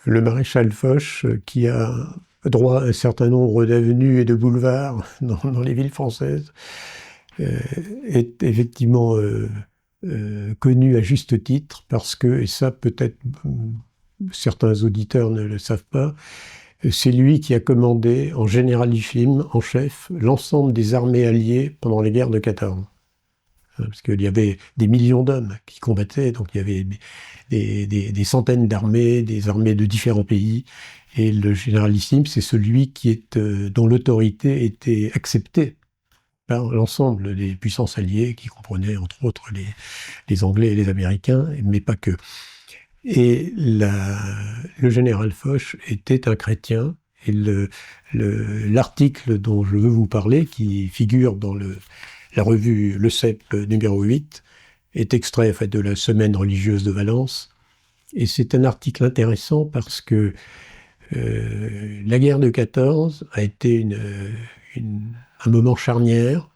le maréchal Foch, qui a droit à un certain nombre d'avenues et de boulevards dans les villes françaises, est effectivement connu à juste titre parce que, et ça peut-être certains auditeurs ne le savent pas, c'est lui qui a commandé en généralissime, en chef, l'ensemble des armées alliées pendant les guerres de 14. Parce qu'il y avait des millions d'hommes qui combattaient, donc il y avait des centaines d'armées, des armées de différents pays, et le généralissime, c'est celui dont l'autorité était acceptée par l'ensemble des puissances alliées, qui comprenaient entre autres les Anglais et les Américains, mais pas que. Et le général Foch était un chrétien, et l'article dont je veux vous parler, qui figure dans la revue Le Cep numéro 8, est extrait en fait, de la Semaine religieuse de Valence. Et c'est un article intéressant parce que la guerre de 14 a été un moment charnière,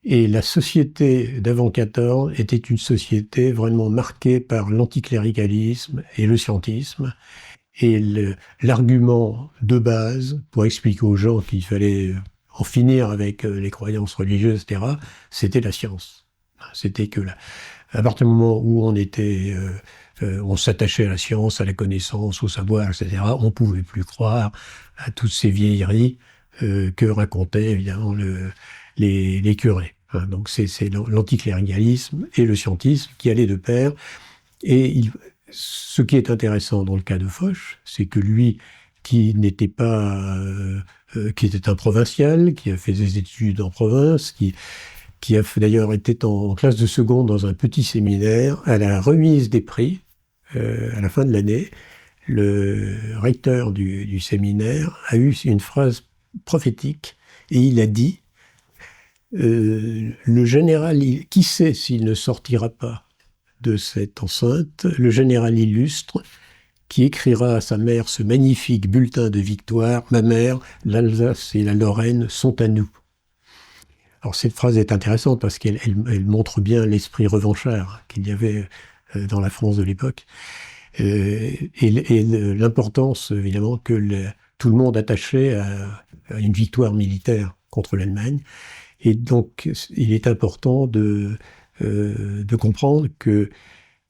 et la société d'avant 14 était une société vraiment marquée par l'anticléricalisme et le scientisme. Et l'argument de base pour expliquer aux gens qu'il fallait en finir avec les croyances religieuses, etc., c'était la science. C'était que à partir du moment où on s'attachait à la science, à la connaissance, au savoir, etc., on ne pouvait plus croire à toutes ces vieilleries que racontaient évidemment les curés. Donc c'est l'anticléricalisme et le scientisme qui allaient de pair. Et ce qui est intéressant dans le cas de Foch, c'est que lui, qui n'était pas, qui était un provincial, qui a fait des études en province, qui a d'ailleurs été en classe de seconde dans un petit séminaire, à la remise des prix, à la fin de l'année, le recteur du séminaire a eu une phrase prophétique, et il a dit le général, qui sait s'il ne sortira pas de cette enceinte, le général illustre, qui écrira à sa mère ce magnifique bulletin de victoire, ma mère, l'Alsace et la Lorraine sont à nous. Alors cette phrase est intéressante parce qu'elle montre bien l'esprit revanchard qu'il y avait dans la France de l'époque, et l'importance évidemment que tout le monde attachait à une victoire militaire contre l'Allemagne. Et donc, il est important de comprendre que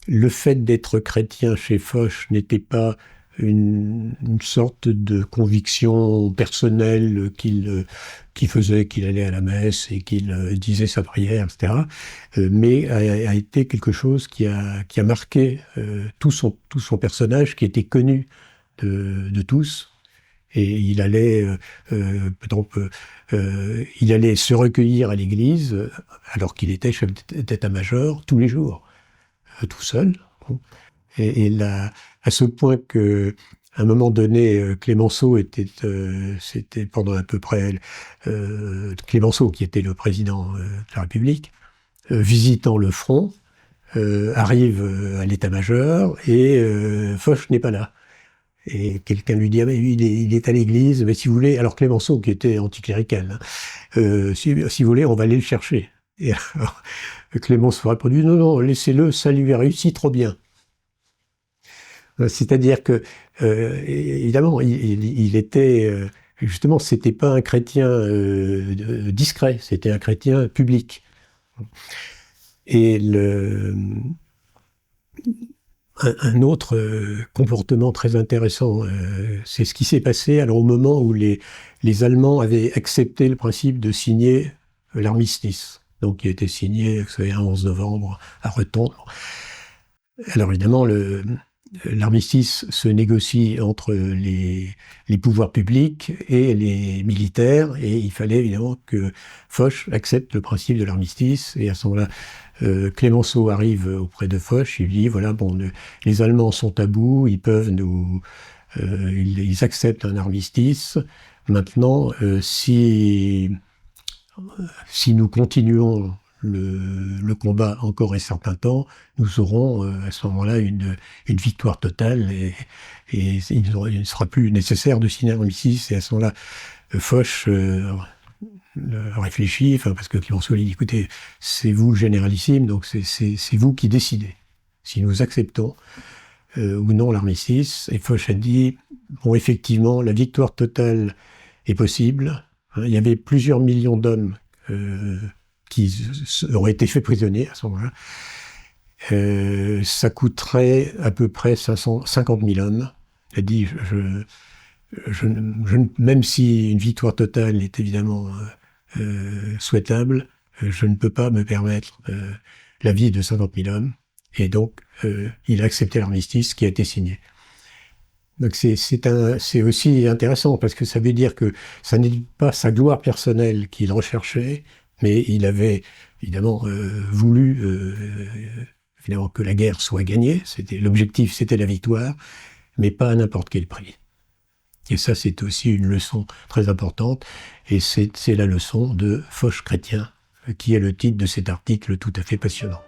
le fait d'être chrétien chez Foch n'était pas une sorte de conviction personnelle qui faisait qu'il allait à la messe et qu'il disait sa prière, etc., mais a été quelque chose qui a marqué tout son personnage, qui était connu de tous. Et il allait, il allait se recueillir à l'église alors qu'il était chef d'état-major tous les jours, tout seul. Et là, à ce point que, à un moment donné, Clémenceau c'était pendant à peu près Clémenceau qui était le président de la République, visitant le front, arrive à l'état-major et Foch n'est pas là. Et quelqu'un lui dit, ah, mais il est à l'église, mais si vous voulez, alors Clémenceau, qui était anticlérical, si vous voulez, on va aller le chercher. Et alors, Clémenceau a répondu, non, laissez-le, ça lui a réussi trop bien. C'est-à-dire que, évidemment, il était, justement, c'était pas un chrétien discret, c'était un chrétien public. Et un autre comportement très intéressant, c'est ce qui s'est passé alors au moment où les Allemands avaient accepté le principe de signer l'armistice. Donc, qui a été signé, vous savez, un 11 novembre à Redon. Alors, évidemment, l'armistice se négocie entre les pouvoirs publics et les militaires, et il fallait évidemment que Foch accepte le principe de l'armistice, et à ce moment-là, Clémenceau arrive auprès de Foch, il dit, voilà, bon, les Allemands sont à bout, ils peuvent ils acceptent un armistice. Maintenant, si nous continuons le combat encore un certain temps, nous aurons à ce moment-là une victoire totale, et il ne sera plus nécessaire de signer un armistice. Et à ce moment-là, Foch réfléchit, parce que Clémenceau lui dit, écoutez, c'est vous le généralissime, donc c'est vous qui décidez. Si nous acceptons ou non l'armistice. Et Foch a dit, bon, effectivement, la victoire totale est possible. Hein, il y avait plusieurs millions d'hommes qui auraient été faits prisonniers à ce moment-là. Ça coûterait à peu près 50 000 hommes. Il a dit, même si une victoire totale est évidemment souhaitable, je ne peux pas me permettre la vie de 50 000 hommes. Et donc, il a accepté l'armistice qui a été signé. Donc c'est aussi intéressant parce que ça veut dire que ça n'est pas sa gloire personnelle qu'il recherchait, mais il avait évidemment voulu finalement que la guerre soit gagnée. L'objectif, c'était la victoire, mais pas à n'importe quel prix. Et ça, c'est aussi une leçon très importante, et c'est la leçon de Foch chrétien, qui est le titre de cet article tout à fait passionnant.